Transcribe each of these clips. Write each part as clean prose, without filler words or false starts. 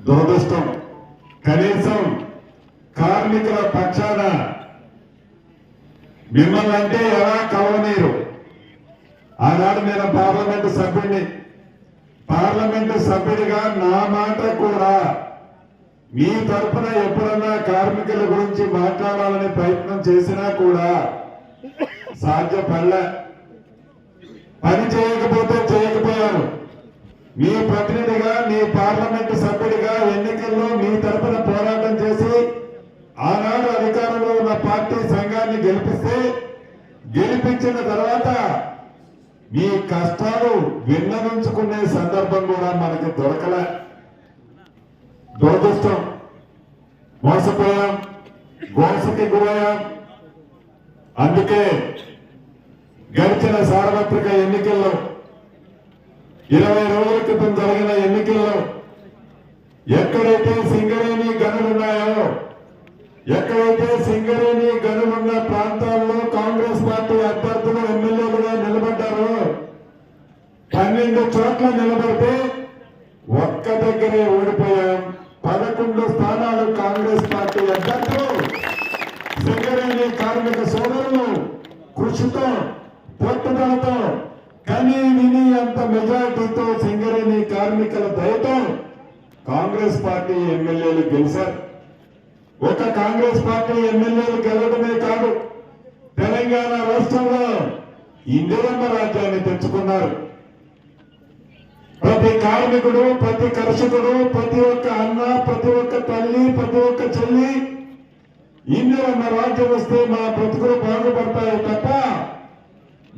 దురదృష్టం. కనీసం కార్మికుల పక్షాన మిమ్మల్ని అంటే ఎలా కలవనీరు. ఆనాడు నేను పార్లమెంటు సభ్యుడిగా నా మాట కూడా మీ తరఫున ఎప్పుడన్నా కార్మికుల గురించి మాట్లాడాలని ప్రయత్నం చేసినా కూడా సాధ్యపడలే. పని చేయకపోయారు. మీ ప్రతినిధిగా, మీ పార్లమెంటు సభ్యుడిగా ఎన్నికల్లో మీ తరఫున పోరాటం చేసి ఆనాడు అధికారంలో ఉన్న పార్టీ సంఘాన్ని గెలిపించిన తర్వాత మీ కష్టాలు విన్నవించుకునే సందర్భం కూడా మనకి దొరకలే. దురదృష్టం. మోసపోయాం, గోసకి గురయ్యాం. అందుకే గడిచిన సార్వత్రిక ఎన్నికల్లో 20 రోజుల క్రితం జరిగిన ఎన్నికల్లో ఎక్కడైతే సింగరేణి గనులున్నాయో, ఎక్కడైతే సింగరేణి గనులున్న ప్రాంతాల్లో కాంగ్రెస్ పార్టీ అభ్యర్థులు ఎమ్మెల్యేలుగా నిలబడ్డారో 12 చోట్ల నిలబడితే ఒక్క దగ్గరే ఓడిపోయాం. 11 స్థానాలు కాంగ్రెస్ పార్టీ అభ్యర్థులు సింగరేణి కార్మిక సోదరులు కృషితో, పట్టుదలతో, కనీ విని అంత మెజార్టీతో సింగరేణి కార్మికుల దయతో కాంగ్రెస్ పార్టీ ఎమ్మెల్యేలు గెలిచారు. ఒక కాంగ్రెస్ పార్టీ ఎమ్మెల్యేలు గెలవడమే కాదు, తెలంగాణ రాష్ట్రంలో ఇందిరమ్మ రాజ్యాన్ని తెచ్చుకున్నారు. ప్రతి కార్మికుడు, ప్రతి కర్షకుడు, ప్రతి ఒక్క అన్న, ప్రతి ఒక్క తల్లి, ప్రతి ఒక్క చెల్లి ఇందిరమ్మ రాజ్యం వస్తే మా బ్రతుకులు బాగుపడతాయి తప్ప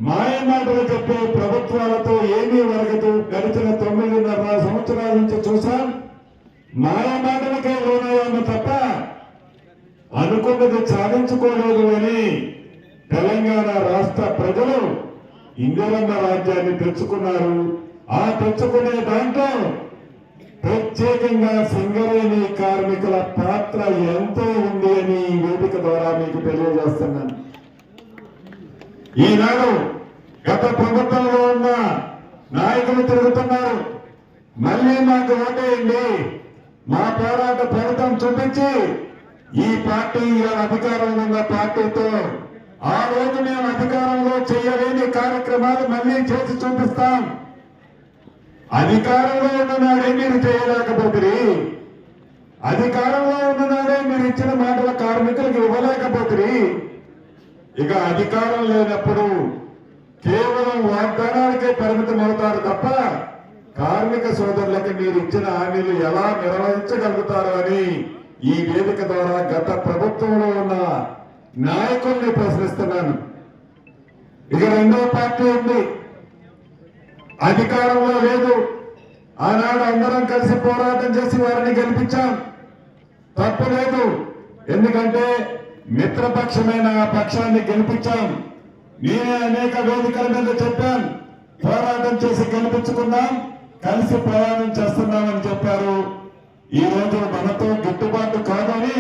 మాయమాటలు చెప్పే ప్రభుత్వాలతో ఏమీ వరగదు. గడిచిన 9.5 సంవత్సరాల నుంచి చూసాం. మాయమాటలకే లోనయ్యాము తప్ప అనుకున్నది సాధించుకోలేదు అని తెలంగాణ రాష్ట్ర ప్రజలు ఇందిరమ్మ రాజ్యాన్ని తెచ్చుకున్నారు. ఆ తెచ్చుకునే దాంట్లో ప్రత్యేకంగా సింగరేణి కార్మికుల పాత్ర ఎంతో ఉంది అని ఈ వేదిక ద్వారా మీకు తెలియజేస్తున్నాను. ఈనాడు గత ప్రభుత్వంలో ఉన్న నాయకులు తిరుగుతున్నారు. మళ్ళీ మాకు ఓటేయండి, మా పోరాట ఫలితం చూపించి ఈ పార్టీ అధికారంలో ఉన్న పార్టీతో ఆ రోజు మేము అధికారంలో చేయలేని కార్యక్రమాలు మళ్ళీ చేసి చూపిస్తాం. అధికారంలో ఉన్ననాడే మీరు చేయలేకపోతే, అధికారంలో ఉన్ననాడే మీరు ఇచ్చిన మాటల కార్మికులకు ఇవ్వలేకపోతే, ఇక అధికారం లేనప్పుడు కేవలం వాగ్దానాలకే పరిమితం అవుతారు తప్ప కార్మిక సోదరులకి మీరు ఇచ్చిన హామీలు ఎలా నిర్వహించగలుగుతారు అని ఈ వేదిక ద్వారా గత ప్రభుత్వంలో ఉన్న నాయకుల్ని ప్రశ్నిస్తున్నాను. ఇక రెండో పార్టీ ఉంది, అధికారంలో లేదు. ఆనాడు అందరం కలిసి పోరాటం చేసి వారిని గెలిపించాం, తప్పులేదు. ఎందుకంటే మిత్రపక్షమైన ఆ పక్షాన్ని గెలిపించాం. నేనే అనేక వేదికల మీద చెప్పాను, పోరాటం చేసి గెలిపించుకున్నాం, కలిసి ప్రయాణం చేస్తున్నామని చెప్పారు. ఈ రోజు మనతో గిట్టుబాటు కాదని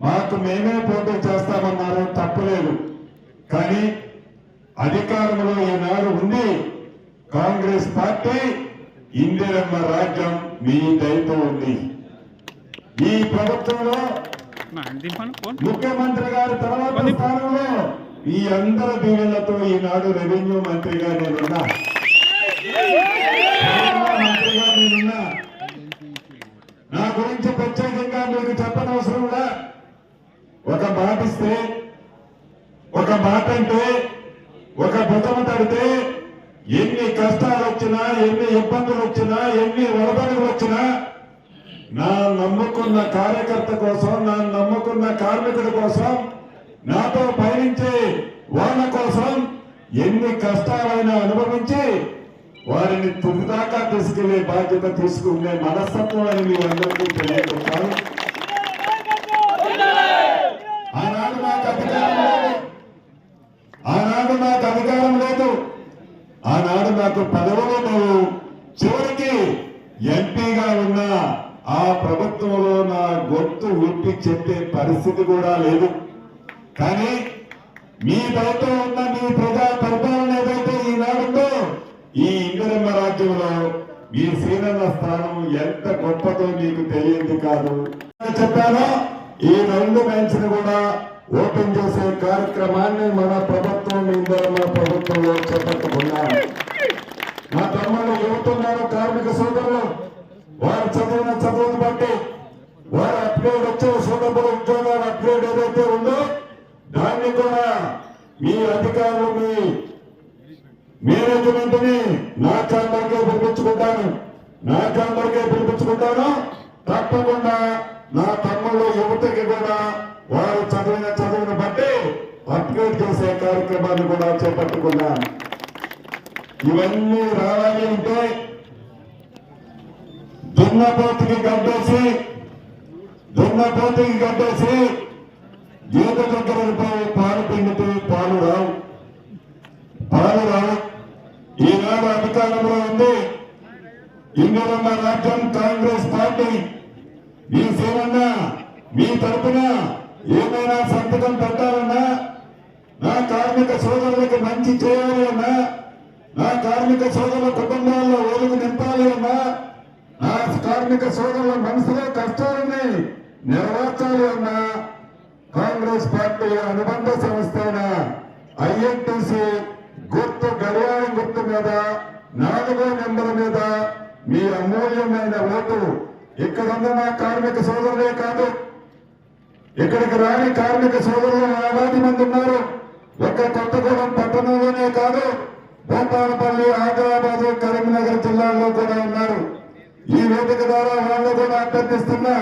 మాకు మేమే పోటీ చేస్తామన్నారు, తప్పులేదు. కానీ అధికారంలో ఈనాడు ఉంది కాంగ్రెస్ పార్టీ. ఇందిరమ్మ రాజ్యం మీ దయతో ఉంది. ఈ ప్రభుత్వంలో ముఖ్యమంత్రి గారి తర్వాత స్థానంలో ఈ అందరి దీవెనలతో ఈనాడు రెవెన్యూ మంత్రిగా నేనున్నా. నా గురించి ప్రత్యేకంగా మీకు చెప్పనవసరంగా ఒక మాట ఇస్తే, ఒక మాట అంటే, ఒక భుజము తడితే ఎన్ని కష్టాలు వచ్చినా, ఎన్ని ఇబ్బందులు వచ్చినా, ఎన్ని వరదలు వచ్చినా నా నమ్ముకున్న కార్యకర్త కోసం, నా నమ్ముకున్న కార్మికుడి కోసం, నాతో పయనించే వాళ్ళ కోసం ఎన్ని కష్టాలైనా అనుభవించి వారిని తుదిదాకా తీసుకెళ్లే బాధ్యత తీసుకునే మనస్తత్వం అని మీ అందరికీ తెలియజేస్తాను. ఆనాడు నాకు అధికారం లేదు, ఆనాడు నాకు పదవులు లేవు. చివరికి ఎంపీగా ఉన్న ఆ ప్రభుత్వంలో నా గొంతు విప్పి చెప్పే పరిస్థితి కూడా లేదు. కానీ మీ దయతో ఉన్న మీ ప్రజా పరిపాలన ఏదైతే ఈనాడుందో ఈ ఇందిరమ్మ రాజ్యంలో ఈ సీనన్న స్థానం ఎంత గొప్పదో మీకు తెలియదు కాదు. చెప్పాను, ఈ 2 బెంచ్ ని కూడా ఓపెన్ చేసే కార్యక్రమాన్ని మన ప్రభుత్వం ఇందిరమ్మ ప్రభుత్వంలో చేపట్టుకున్నాం. మా తమ్ముళ్ళు యువతున్నారు, కార్మిక సోదరులు, వారు చదివిన చదువును బట్టి వారు అప్గ్రేడ్ వచ్చే సోదరులు ఉద్యోగాల అప్గ్రేడ్ ఏదైతే ఉందో దాన్ని కూడా మీ అధికారులు, మీ మేనేజ్మెంట్ ని నా ఛాంబర్కే పిలిపించుకుంటాను. తప్పకుండా నా తమ్ముళ్ళు యువతకి కూడా వారు చదివిన చదువును బట్టి అప్గ్రేడ్ చేసే కార్యక్రమాన్ని కూడా చేపట్టుకున్నాను. ఇవన్నీ రావాలి అంటే దున్నపోతుకి గడ్డేసి గీత దగ్గర పాలు పిండితే పాలు రావు. ఈనాడు అధికారంలో ఉంది ఇందిరమ్మ రాజ్యం కాంగ్రెస్ పార్టీ. మీ సేవన్న మీ తరపున ఏమైనా సంతకం పెట్టాలన్నా, నా కార్మిక సోదరులకు మంచి చేయాలి అన్నా, నా కార్మిక సోదరుల కుటుంబాల్లో వెలుగు నింపాలి అన్నా, నా కార్మిక సోదరుల మనసులో కష్టాలని నెరవేర్చాలి అన్నా, కాంగ్రెస్ పార్టీ అనుబంధ సంస్థ అయిన ఐఎన్టీసీ గుర్తు గడియారం గుర్తు మీద 4వ నెంబర్ మీద మీ అమూల్యమైన ఓటు. ఇక్కడ ఉన్న నా కార్మిక సోదరులే కాదు, ఇక్కడికి రాని కార్మిక సోదరులు 40 మంది ఉన్నారు. ఒక్క కొత్తగూడెం పట్టణంలోనే కాదు, భూపాలపల్లి, ఆదిలాబాద్, కరీంనగర్ జిల్లాల్లో కూడా ఉన్నారు. ఈ వేదిక ద్వారా వాళ్ళు కూడా అభ్యర్థిస్తున్నా.